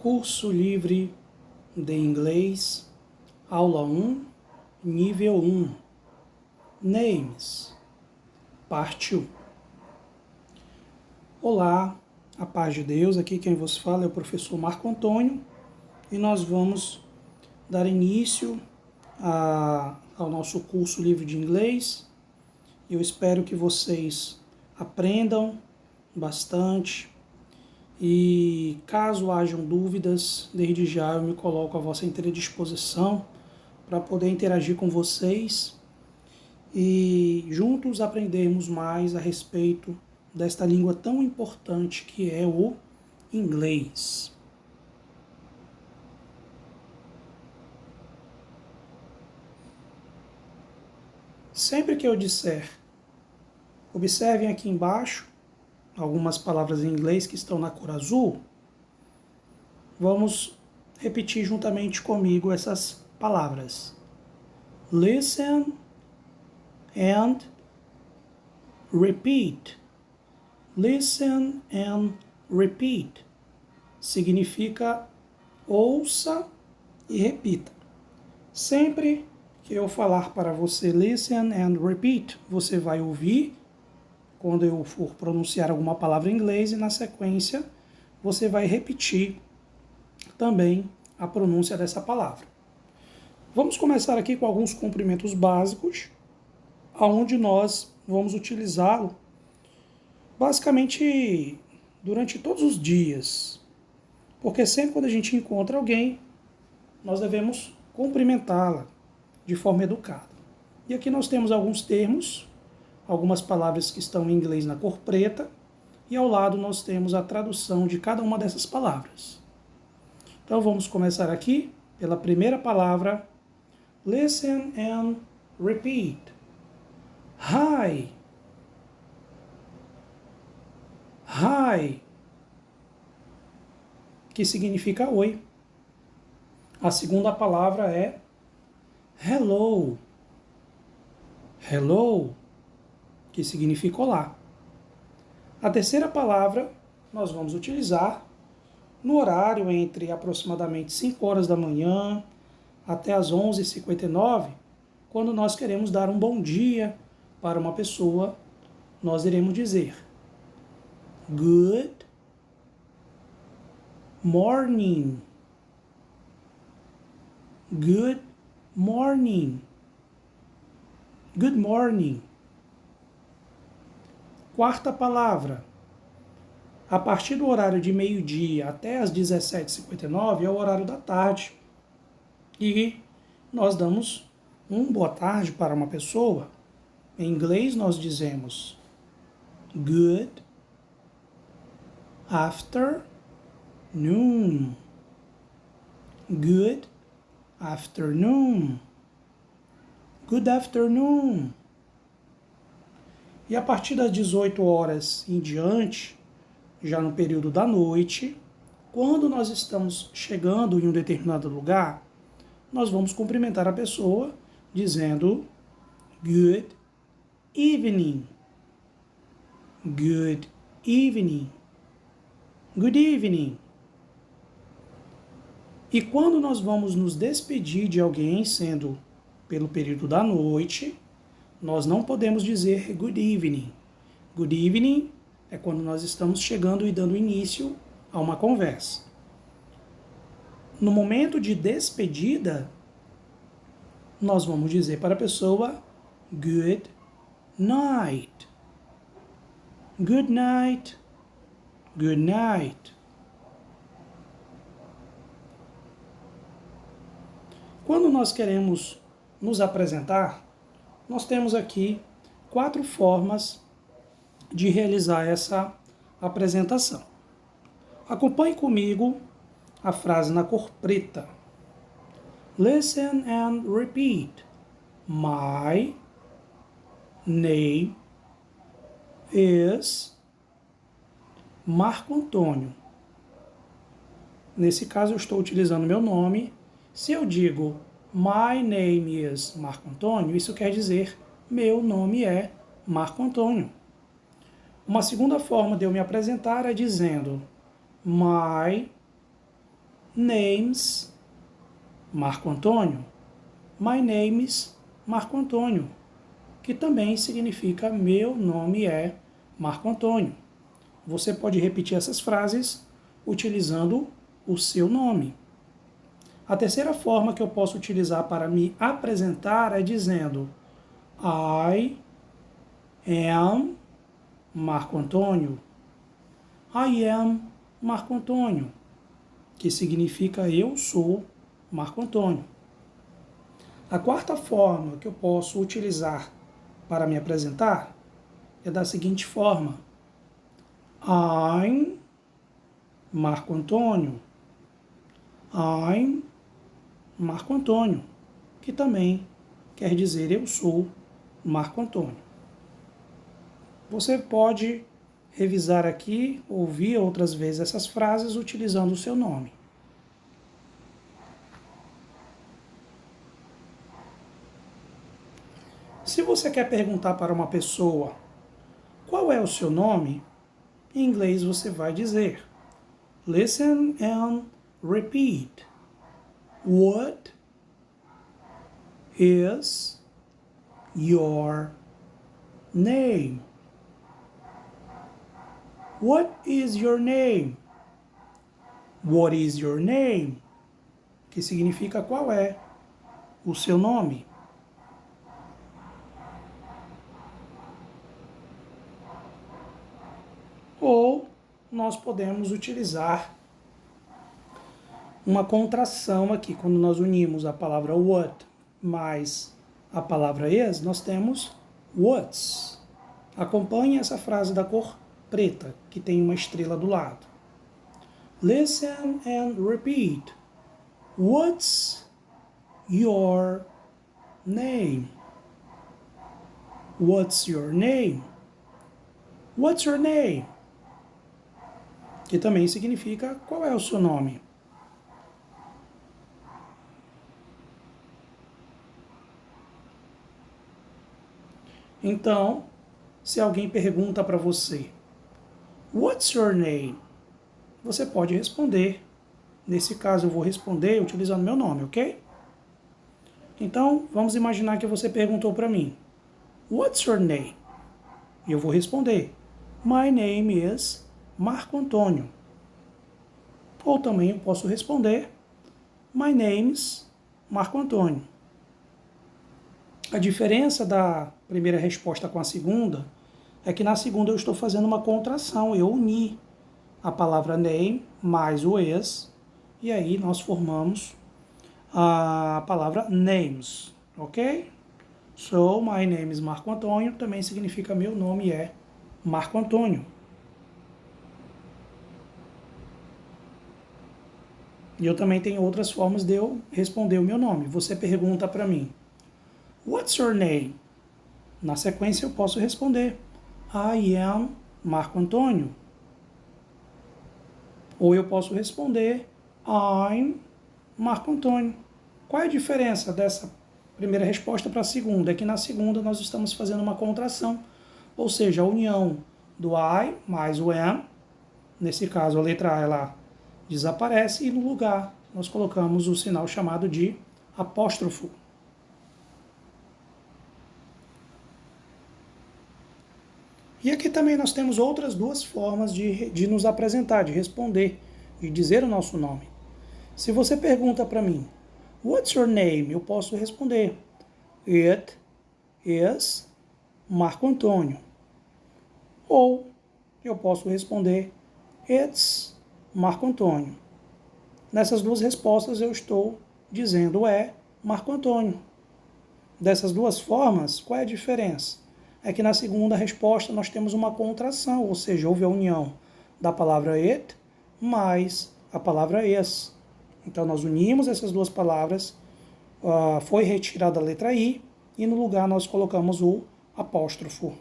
Curso Livre de Inglês, Aula 1, Nível 1, Names, Parte 1. Olá, a paz de Deus, aqui quem vos fala é o professor Marco Antônio e nós vamos dar início ao nosso curso livre de inglês. Eu espero que vocês aprendam bastante e caso hajam dúvidas, desde já eu me coloco à vossa inteira disposição para poder interagir com vocês e juntos aprendermos mais a respeito desta língua tão importante que é o inglês. Sempre que eu disser, observem aqui embaixo algumas palavras em inglês que estão na cor azul, vamos repetir juntamente comigo essas palavras. Listen and repeat. Listen and repeat. Significa ouça e repita. Sempre que eu falar para você listen and repeat, você vai ouvir quando eu for pronunciar alguma palavra em inglês e na sequência você vai repetir também a pronúncia dessa palavra. Vamos começar aqui com alguns cumprimentos básicos, onde nós vamos utilizá-lo basicamente durante todos os dias, porque sempre quando a gente encontra alguém, nós devemos cumprimentá-la de forma educada. E aqui nós temos alguns termos, algumas palavras que estão em inglês na cor preta, e ao lado nós temos a tradução de cada uma dessas palavras. Então vamos começar aqui pela primeira palavra. Listen and repeat. Hi. Hi, que significa oi. A segunda palavra é hello. Hello, que significa olá. A terceira palavra nós vamos utilizar no horário entre aproximadamente 5 horas da manhã até as 11h59, quando nós queremos dar um bom dia para uma pessoa, nós iremos dizer good morning. Good morning. Good morning. Quarta palavra. A partir do horário de meio-dia até as 17h59 é o horário da tarde. E nós damos boa tarde para uma pessoa. Em inglês nós dizemos good afternoon. Good afternoon. Good afternoon. E a partir das 18 horas em diante, já no período da noite, quando nós estamos chegando em um determinado lugar, nós vamos cumprimentar a pessoa dizendo good evening. Good evening. Good evening. E quando nós vamos nos despedir de alguém, sendo pelo período da noite, nós não podemos dizer good evening. Good evening é quando nós estamos chegando e dando início a uma conversa. No momento de despedida, nós vamos dizer para a pessoa good night. Good night. Good night. Quando nós queremos nos apresentar, nós temos aqui 4 formas de realizar essa apresentação. Acompanhe comigo a frase na cor preta. Listen and repeat. My name is Marco Antônio. Nesse caso eu estou utilizando meu nome. Se eu digo my name is Marco Antônio, isso quer dizer meu nome é Marco Antônio. Uma segunda forma de eu me apresentar é dizendo my name's Marco Antônio. My name is Marco Antônio, que também significa meu nome é Marco Antônio. Você pode repetir essas frases utilizando o seu nome. A terceira forma que eu posso utilizar para me apresentar é dizendo I am Marco Antônio. I am Marco Antônio, que significa eu sou Marco Antônio. A quarta forma que eu posso utilizar para me apresentar é da seguinte forma: I'm Marco Antônio. I'm Marco Antônio, que também quer dizer eu sou Marco Antônio. Você pode revisar aqui, ouvir outras vezes essas frases utilizando o seu nome. Se você quer perguntar para uma pessoa qual é o seu nome, em inglês você vai dizer listen and repeat. What is your name? What is your name? What is your name? Que significa qual é o seu nome. Ou nós podemos utilizar uma contração aqui. Quando nós unimos a palavra what mais a palavra is, nós temos what's. Acompanhe essa frase da cor preta, que tem uma estrela do lado. Listen and repeat. What's your name? What's your name? What's your name? Que também significa qual é o seu nome. Então, se alguém pergunta para você, What's your name? Você pode responder. Nesse caso, eu vou responder utilizando meu nome, ok? Então, vamos imaginar que você perguntou para mim, What's your name? E eu vou responder, My name is Marco Antônio. Ou também eu posso responder, My name's Marco Antônio. A diferença da primeira resposta com a segunda é que na segunda eu estou fazendo uma contração, eu uni a palavra name mais o is, e aí nós formamos a palavra names, ok? So, my name is Marco Antônio também significa meu nome é Marco Antônio. E eu também tenho outras formas de eu responder o meu nome. Você pergunta para mim, What's your name? Na sequência eu posso responder, I am Marco Antônio. Ou eu posso responder, I'm Marco Antônio. Qual é a diferença dessa primeira resposta para a segunda? É que na segunda nós estamos fazendo uma contração, ou seja, a união do I mais o am, nesse caso a letra A ela desaparece e no lugar nós colocamos o sinal chamado de apóstrofo. E aqui também nós temos outras duas formas de nos apresentar, de responder, de dizer o nosso nome. Se você pergunta para mim, What's your name? Eu posso responder, It is Marco Antônio. Ou eu posso responder, It's Marco Antônio. Nessas duas respostas eu estou dizendo é Marco Antônio. Dessas duas formas, qual é a diferença? É que na segunda resposta nós temos uma contração, ou seja, houve a união da palavra it mais a palavra is. Então nós unimos essas duas palavras, foi retirada a letra I e no lugar nós colocamos o apóstrofo.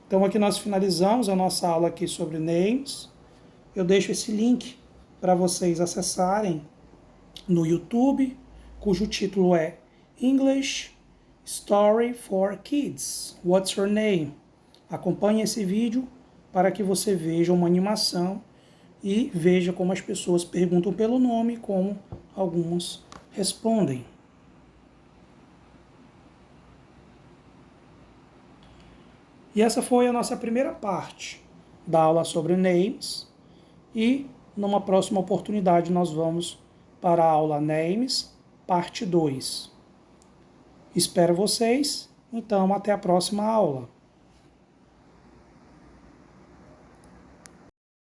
Então aqui nós finalizamos a nossa aula aqui sobre names. Eu deixo esse link para vocês acessarem no YouTube, cujo título é English Story for Kids. What's your name? Acompanhe esse vídeo para que você veja uma animação e veja como as pessoas perguntam pelo nome e como algumas respondem. E essa foi a nossa primeira parte da aula sobre names. E numa próxima oportunidade nós vamos para a aula Names, parte 2. Espero vocês, então até a próxima aula.